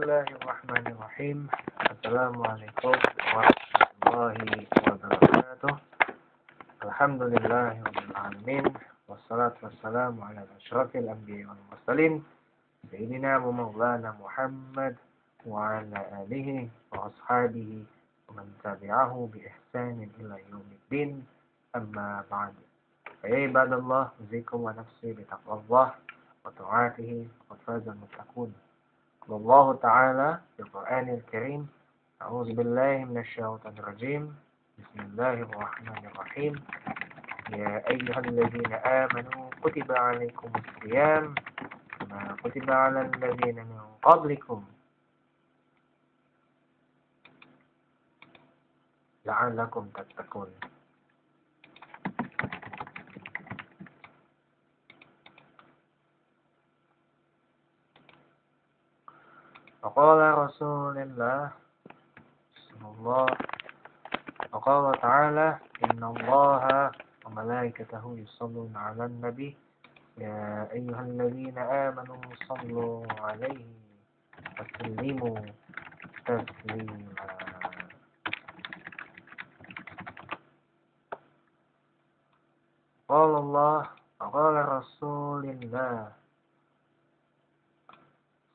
Bismillahirrahmanirrahim. Assalamualaikum warahmatullahi wabarakatuh. Alhamdulillahirabbil alamin. Wassalatu wassalamu ala asyrafil anbiya'i wal mursalin sayyidina wa maulana Muhammad wa ala alihi wa ashabihi wa man tabi'ahu bi ihsanin ila yaumiddin. Amma ba'd. Ya ibadallah, uzikum wa nafsi bi taqwallah wa ta'atihi wa fazal muttaqun. Allah Ta'ala di Al-Quranil Karim. A'udzu billahi minasyaitonir rajim. Bismillahirrahmanirrahim. Ya ayyuhalladzina amanu kutiba 'alaikumus shiyam kama kutiba 'alal ladzina min qablikum la'allakum tattaqun. Waqala Rasulullah sallallahu waqala ta'ala innallaha wa malaikatahu yusholluna 'alan nabi ya ayyuhalladzina amanu shallu 'alaihi wa sallimu taslima. Qala Allah wa qala Rasulullah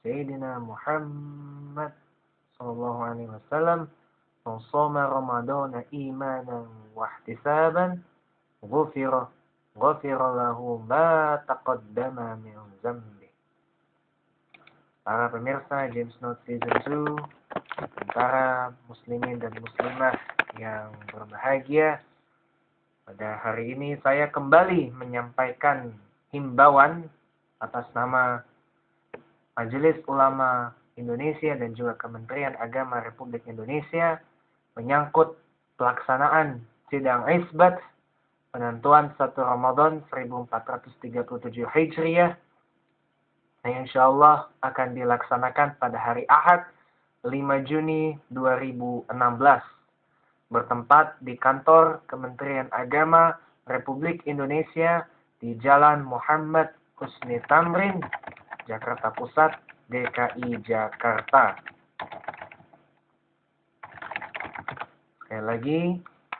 Sayyidina Muhammad sallallahu alaihi wasallam, man shoma ramadhana imanan wa ihtisaban ghufira lahu ma taqaddama min dhanbi. Para pemirsa James Note Season 2, para muslimin dan muslimah yang berbahagia, pada hari ini saya kembali menyampaikan himbauan atas nama Majelis Ulama Indonesia dan juga Kementerian Agama Republik Indonesia menyangkut pelaksanaan sidang isbat penentuan 1 Ramadan 1437 Hijriah yang insyaallah akan dilaksanakan pada hari Ahad 5 Juni 2016 bertempat di kantor Kementerian Agama Republik Indonesia di Jalan Muhammad Husni Tamrin, Jakarta Pusat, DKI Jakarta. Sekali lagi,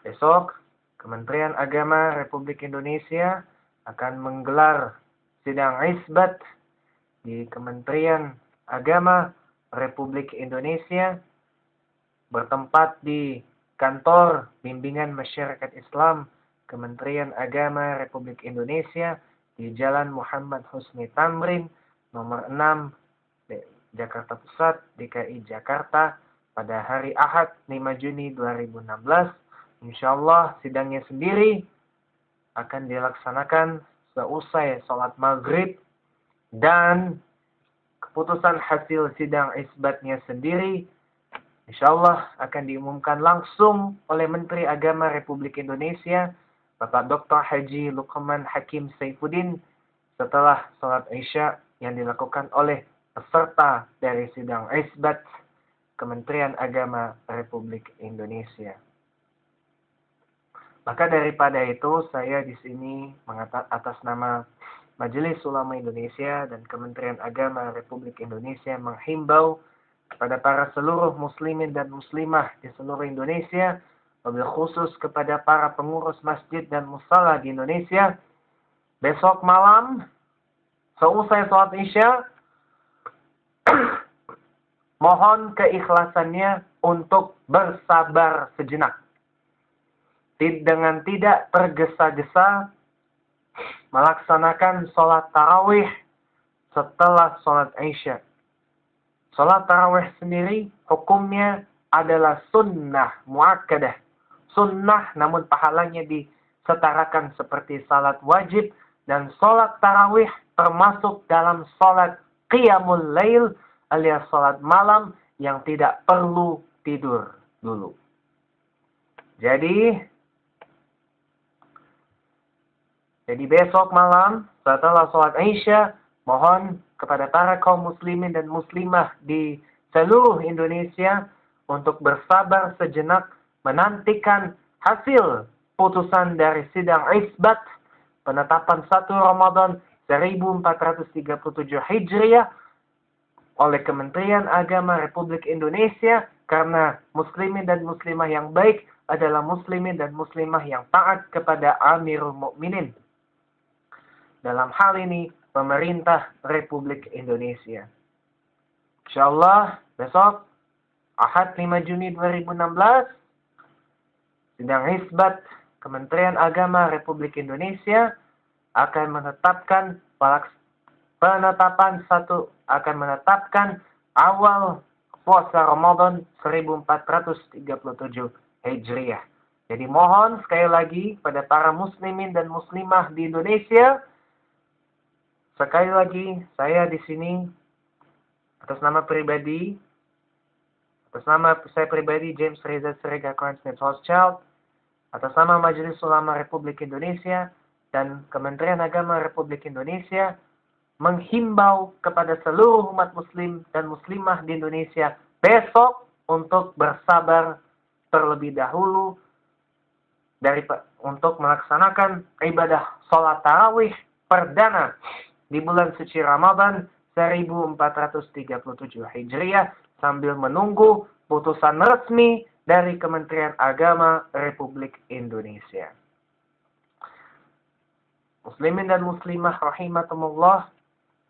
besok Kementerian Agama Republik Indonesia akan menggelar sidang isbat di Kementerian Agama Republik Indonesia bertempat di Kantor Bimbingan Masyarakat Islam Kementerian Agama Republik Indonesia di Jalan Muhammad Husni Tamrin, nomor 6, Jakarta Pusat, DKI Jakarta, pada hari Ahad 5 Juni 2016. Insyaallah sidangnya sendiri akan dilaksanakan seusai sholat maghrib dan keputusan hasil sidang isbatnya sendiri insyaallah akan diumumkan langsung oleh Menteri Agama Republik Indonesia, Bapak Dr. Haji Luqman Hakim Saifuddin, setelah sholat Isya yang dilakukan oleh peserta dari sidang isbat Kementerian Agama Republik Indonesia. Maka daripada itu saya di sini atas nama Majelis Ulama Indonesia dan Kementerian Agama Republik Indonesia menghimbau kepada para seluruh muslimin dan muslimah di seluruh Indonesia, wabil khusus kepada para pengurus masjid dan musala di Indonesia, besok malam seusai sholat Isya, mohon keikhlasannya untuk bersabar sejenak. Dengan tidak tergesa-gesa melaksanakan sholat tarawih setelah sholat Isya. Sholat tarawih sendiri hukumnya adalah sunnah muakkadah. Sunnah namun pahalanya disetarakan seperti salat wajib, dan sholat tarawih termasuk dalam sholat qiyamul lail alias sholat malam yang tidak perlu tidur dulu. Jadi besok malam setelah sholat Isya, mohon kepada para kaum muslimin dan muslimah di seluruh Indonesia untuk bersabar sejenak menantikan hasil putusan dari sidang isbat penetapan 1 Ramadan 1437 Hijriah oleh Kementerian Agama Republik Indonesia karena muslimin dan muslimah yang baik adalah muslimin dan muslimah yang taat kepada Amirul Mukminin. Dalam hal ini pemerintah Republik Indonesia. Insyaallah besok Ahad 5 Juni 2016 sidang isbat Kementerian Agama Republik Indonesia akan menetapkan awal puasa Ramadan 1437 Hijriah. Jadi mohon sekali lagi pada para muslimin dan muslimah di Indonesia, sekali lagi saya di sini atas nama saya pribadi James Reza Siregar Smith Hochschild, atas nama Majelis Ulama Republik Indonesia dan Kementerian Agama Republik Indonesia menghimbau kepada seluruh umat muslim dan muslimah di Indonesia besok untuk bersabar terlebih dahulu untuk melaksanakan ibadah sholat tarawih perdana di bulan suci Ramadan 1437 Hijriah sambil menunggu putusan resmi dari Kementerian Agama Republik Indonesia. Muslimin dan muslimah rahimakumullah,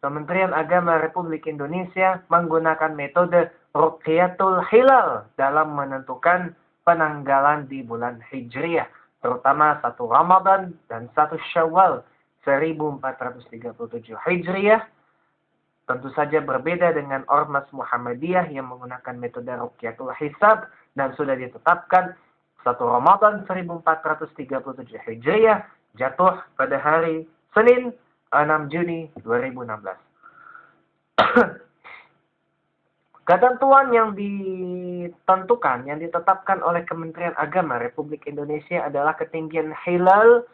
Kementerian Agama Republik Indonesia menggunakan metode Ruqyatul Hilal dalam menentukan penanggalan di bulan Hijriah, terutama 1 Ramadan dan 1 Syawal 1437 Hijriah. Tentu saja berbeda dengan Ormas Muhammadiyah yang menggunakan metode Ruqyatul Hisab dan sudah ditetapkan 1 Ramadan 1437 Hijriah jatuh pada hari Senin 6 Juni 2016. Ketentuan yang ditetapkan oleh Kementerian Agama Republik Indonesia adalah ketinggian hilal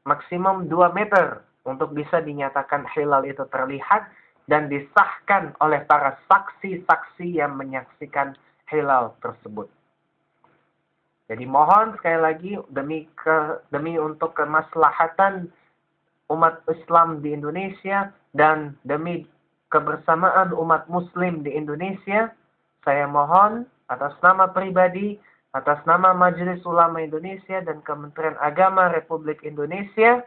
maksimum 2 meter untuk bisa dinyatakan hilal itu terlihat dan disahkan oleh para saksi-saksi yang menyaksikan hilal tersebut. Jadi mohon sekali lagi demi untuk kemaslahatan umat Islam di Indonesia dan demi kebersamaan umat Muslim di Indonesia, saya mohon atas nama pribadi, atas nama Majelis Ulama Indonesia dan Kementerian Agama Republik Indonesia,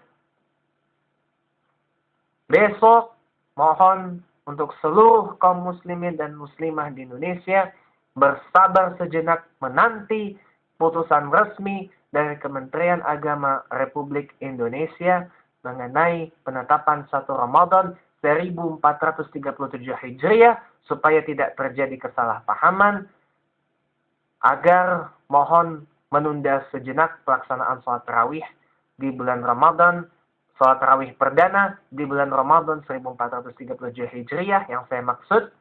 besok mohon untuk seluruh kaum muslimin dan muslimah di Indonesia bersabar sejenak menanti putusan resmi dari Kementerian Agama Republik Indonesia mengenai penetapan 1 Ramadan 1437 Hijriah supaya tidak terjadi kesalahpahaman, agar mohon menunda sejenak pelaksanaan sholat tarawih di bulan Ramadan, sholat tarawih perdana di bulan Ramadan 1437 Hijriah yang saya maksud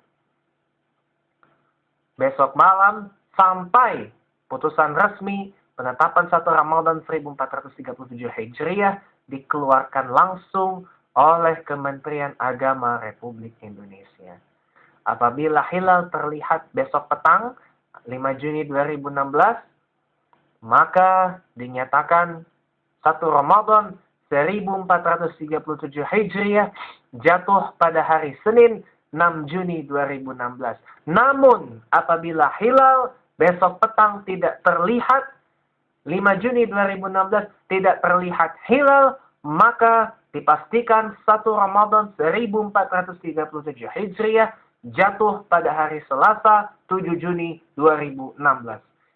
besok malam sampai putusan resmi penetapan 1 Ramadan 1437 Hijriah dikeluarkan langsung oleh Kementerian Agama Republik Indonesia. Apabila hilal terlihat besok petang 5 Juni 2016, maka dinyatakan 1 Ramadan 1437 Hijriah jatuh pada hari Senin 6 Juni 2016. Namun apabila hilal besok petang tidak terlihat, 5 Juni 2016 tidak terlihat hilal, maka dipastikan 1 Ramadan 1437 Hijriah jatuh pada hari Selasa 7 Juni 2016.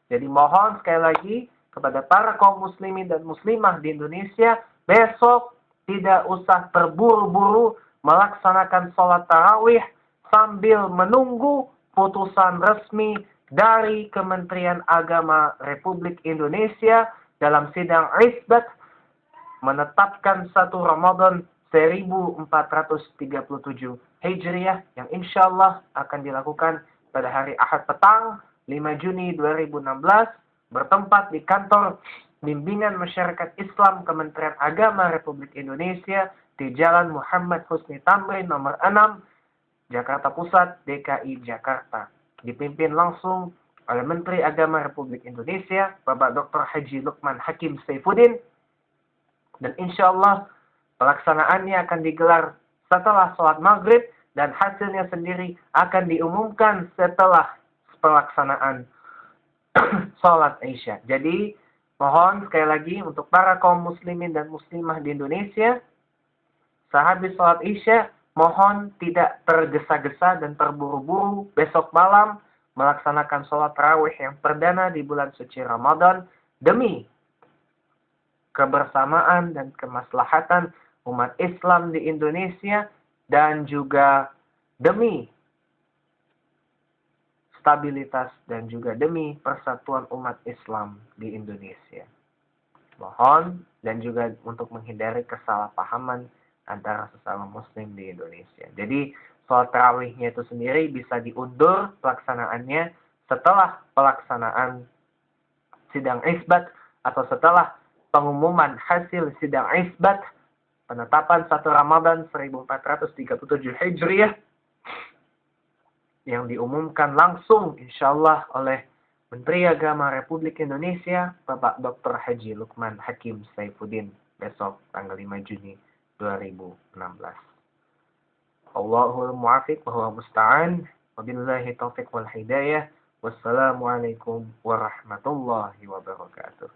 Jadi mohon sekali lagi kepada para kaum muslimin dan muslimah di Indonesia, besok tidak usah terburu-buru melaksanakan sholat tarawih sambil menunggu putusan resmi dari Kementerian Agama Republik Indonesia dalam sidang isbat menetapkan 1 Ramadan 1437 Hijriah yang insya Allah akan dilakukan pada hari Ahad petang 5 Juni 2016 bertempat di kantor Bimbingan Masyarakat Islam Kementerian Agama Republik Indonesia di Jalan Muhammad Husni Tamrin nomor 6 Jakarta Pusat, DKI Jakarta. Dipimpin langsung oleh Menteri Agama Republik Indonesia, Bapak Dr. Haji Lukman Hakim Saifuddin. Dan insya Allah pelaksanaannya akan digelar setelah sholat maghrib dan hasilnya sendiri akan diumumkan setelah pelaksanaan sholat Isya. Jadi, mohon sekali lagi untuk para kaum muslimin dan muslimah di Indonesia, sehabis sholat Isya, mohon tidak tergesa-gesa dan terburu-buru besok malam melaksanakan sholat tarawih yang perdana di bulan suci Ramadan demi kebersamaan dan kemaslahatan umat Islam di Indonesia dan juga demi stabilitas dan juga demi persatuan umat Islam di Indonesia. Mohon dan juga untuk menghindari kesalahpahaman antara sesama muslim di Indonesia. Jadi, sholat tarawihnya itu sendiri bisa diundur pelaksanaannya setelah pelaksanaan sidang isbat atau setelah pengumuman hasil sidang isbat penetapan 1 Ramadan 1437 Hijriah yang diumumkan langsung insyaallah oleh Menteri Agama Republik Indonesia Bapak Dr. Haji Lukman Hakim Saifuddin besok tanggal 5 Juni 2016. Allahul muwafiq wa huwa musta'an. Wabillahi taufiq wal hidayah. Wassalamualaikum warahmatullahi wabarakatuh.